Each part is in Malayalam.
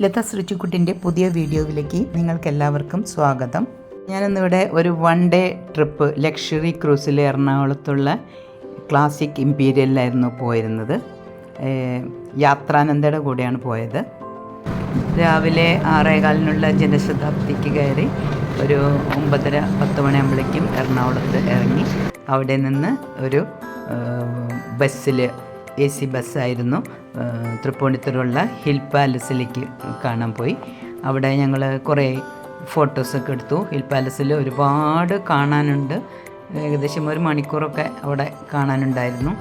ലത സൃഷ്ടിക്കുട്ടിൻ്റെ പുതിയ വീഡിയോയിലേക്ക് നിങ്ങൾക്കെല്ലാവർക്കും സ്വാഗതം. ഞാനിന്നിവിടെ ഒരു 1 ഡേ ട്രിപ്പ് ലക്ഷറി ക്രൂസിൽ എറണാകുളത്തുള്ള ക്ലാസിക് ഇമ്പീരിയലിലായിരുന്നു പോയിരുന്നത്. യാത്രാനന്ദയുടെ കൂടെയാണ് പോയത്. രാവിലെ 6:15 ജനശതാബ്ദിക്ക് കയറി ഒരു 9:30-10 മണിയാകുമ്പോഴേക്കും എറണാകുളത്ത് ഇറങ്ങി. അവിടെ നിന്ന് ഒരു ബസ്സിൽ AC ബസ്സായിരുന്നു തൃപ്പൂണിത്തുറയുള്ള ഹിൽ പാലസിലേക്ക് കാണാൻ പോയി. അവിടെ ഞങ്ങൾ കുറേ ഫോട്ടോസൊക്കെ എടുത്തു. ഹിൽ പാലസിൽ ഒരുപാട് കാണാനുണ്ട്. ഏകദേശം 1 മണിക്കൂറൊക്കെ അവിടെ കാണാനുണ്ടായിരുന്നു.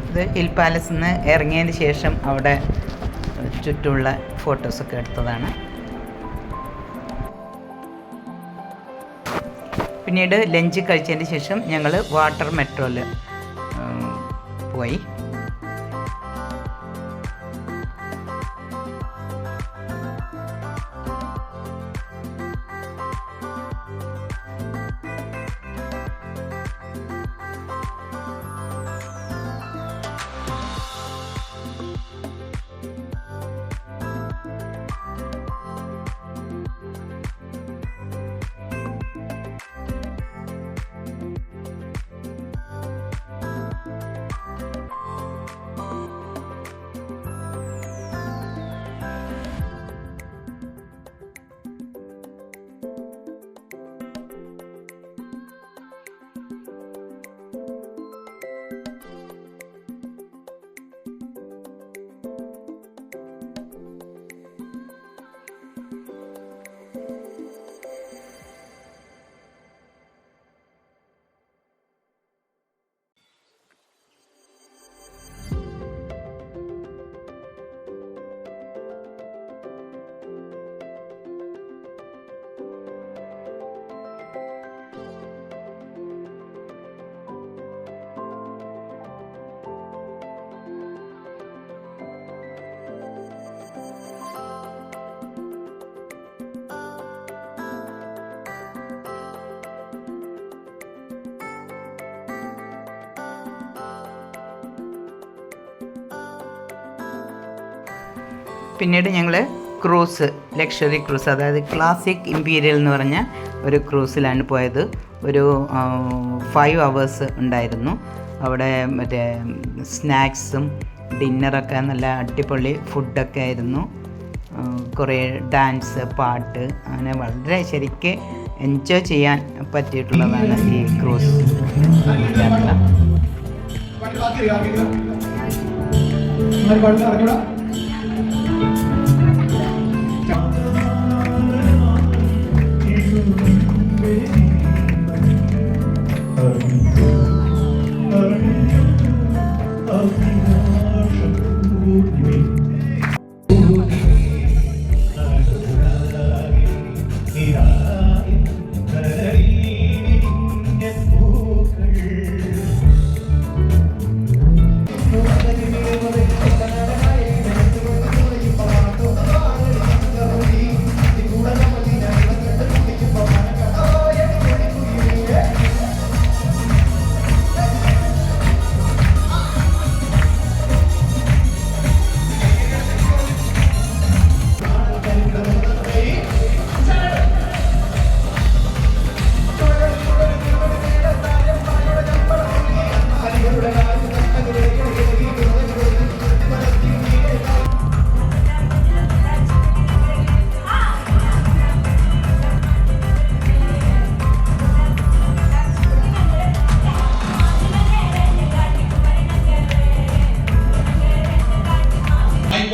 ഇത് ഹിൽ പാലസിൽ നിന്ന് ഇറങ്ങിയതിന് ശേഷം അവിടെ ചുറ്റുമുള്ള ഫോട്ടോസൊക്കെ എടുത്തതാണ്. പിന്നീട് ലഞ്ച് കഴിച്ചതിന് ശേഷം ഞങ്ങൾ വാട്ടർ മെട്രോയിൽ പോയി. പിന്നീട് ഞങ്ങൾ ലക്ഷറി ക്രൂസ്, അതായത് ക്ലാസിക് ഇമ്പീരിയൽ എന്ന് പറഞ്ഞ ഒരു ക്രൂസിലാണ് പോയത്. ഒരു 5 hours ഉണ്ടായിരുന്നു. അവിടെ മറ്റേ സ്നാക്സും ഡിന്നറൊക്കെ നല്ല അടിപൊളി ഫുഡൊക്കെ ആയിരുന്നു. കുറേ ഡാൻസ്, പാട്ട്, അങ്ങനെ വളരെ ശരിക്ക് എൻജോയ് ചെയ്യാൻ പറ്റിയിട്ടുള്ളതാണ് ഈ ക്രൂസ് യാത്ര.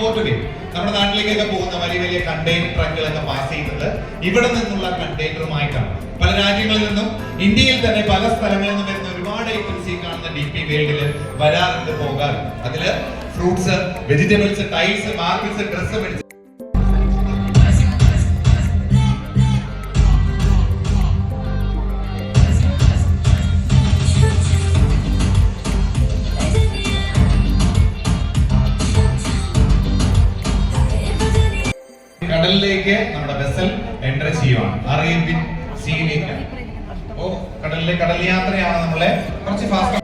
ഇമ്പോർട്ട് നമ്മുടെ നാട്ടിലേക്കൊക്കെ പോകുന്ന വലിയ വലിയ കണ്ടെയ്നർ ട്രക്കുകളൊക്കെ പാസ് ചെയ്യുന്നത് ഇവിടെ നിന്നുള്ള കണ്ടെയ്നറുമായിട്ടാണ്. പല രാജ്യങ്ങളിൽ നിന്നും ഇന്ത്യയിൽ തന്നെ പല സ്ഥലങ്ങളിൽ നിന്നും വരുന്ന ഒരുപാട് ഐറ്റംസ് ഈ കാണുന്ന DP വേൾഡിൽ വരാറുണ്ട്, പോകാറുണ്ട്. അതില് fruits, vegetables, tiles, marbles, dress. കടലിലേക്ക് നമ്മുടെ വെസൽ എൻ്റർ ചെയ്യുവാണ്, അറേബ്യൻ സീയിലേക്ക്. അപ്പോ കടൽ യാത്രയാണ് നമ്മളെ കുറച്ച് ഫാസ്റ്റ്.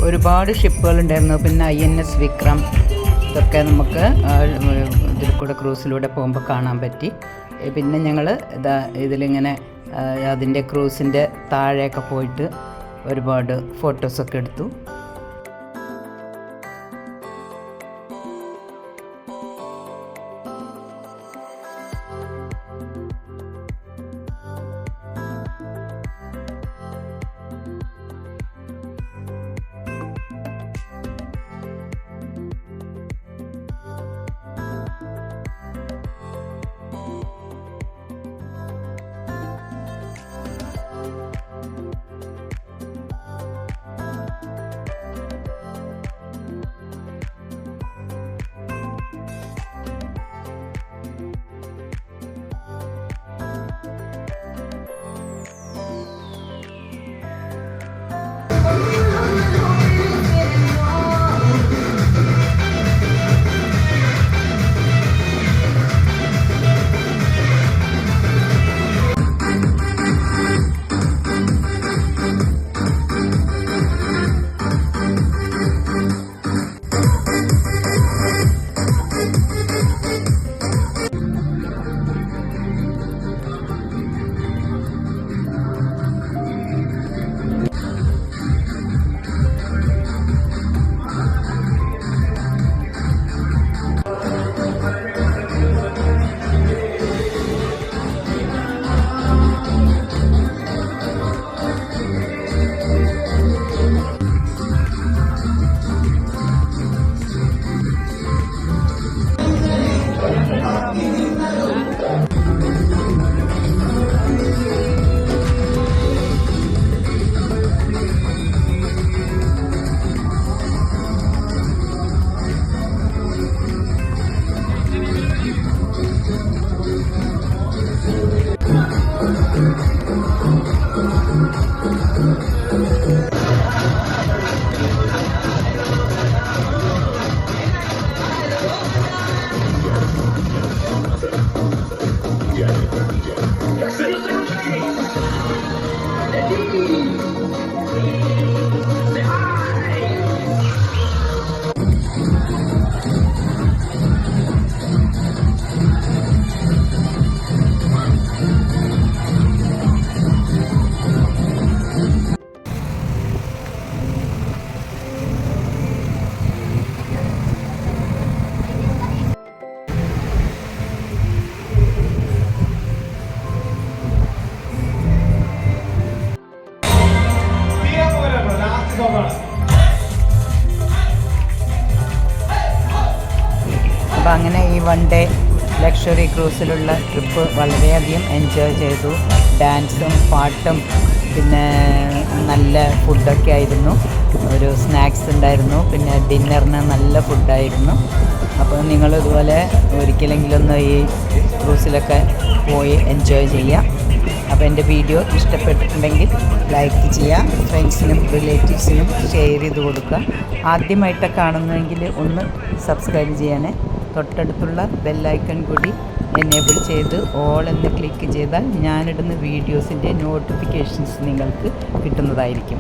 ഒരുപാട് ഷിപ്പുകൾ ഉണ്ടായിരുന്നു. പിന്നെ INS വിക്രം, ഇതൊക്കെ നമുക്ക് ഇതിൽ കൂടെ ക്രൂസിലൂടെ പോകുമ്പോൾ കാണാൻ പറ്റി. പിന്നെ ഞങ്ങൾ ഇതിലിങ്ങനെ അതിൻ്റെ ക്രൂസിൻ്റെ താഴെയൊക്കെ പോയിട്ട് ഒരുപാട് ഫോട്ടോസൊക്കെ എടുത്തു. അപ്പോൾ അങ്ങനെ ഈ 1 ഡേ ലക്ഷറി ക്രൂസിലുള്ള ട്രിപ്പ് വളരെയധികം എൻജോയ് ചെയ്തു. ഡാൻസും പാട്ടും പിന്നെ നല്ല ഫുഡൊക്കെ ആയിരുന്നു. ഒരു സ്നാക്സ് ഉണ്ടായിരുന്നു, പിന്നെ ഡിന്നറിന് നല്ല ഫുഡായിരുന്നു. അപ്പോൾ നിങ്ങൾ ഇതുപോലെ ഒരിക്കലെങ്കിലൊന്ന് ഈ ക്രൂസിലൊക്കെ പോയി എൻജോയ് ചെയ്യുക. അപ്പോൾ എൻ്റെ വീഡിയോ ഇഷ്ടപ്പെട്ടിട്ടുണ്ടെങ്കിൽ ലൈക്ക് ചെയ്യുക, ഫ്രണ്ട്സിനും റിലേറ്റീവ്സിനും ഷെയർ ചെയ്ത് കൊടുക്കുക. ആദ്യമായിട്ടൊക്കെ കാണുന്നതെങ്കിൽ ഒന്ന് സബ്സ്ക്രൈബ് ചെയ്യാനേ. തൊട്ടടുത്തുള്ള ബെല്ലൈക്കൺ കൂടി എനേബിൾ ചെയ്ത് ഓൾ എന്ന് ക്ലിക്ക് ചെയ്താൽ ഞാനിടുന്ന വീഡിയോസിൻ്റെ നോട്ടിഫിക്കേഷൻസ് നിങ്ങൾക്ക് കിട്ടുന്നതായിരിക്കും.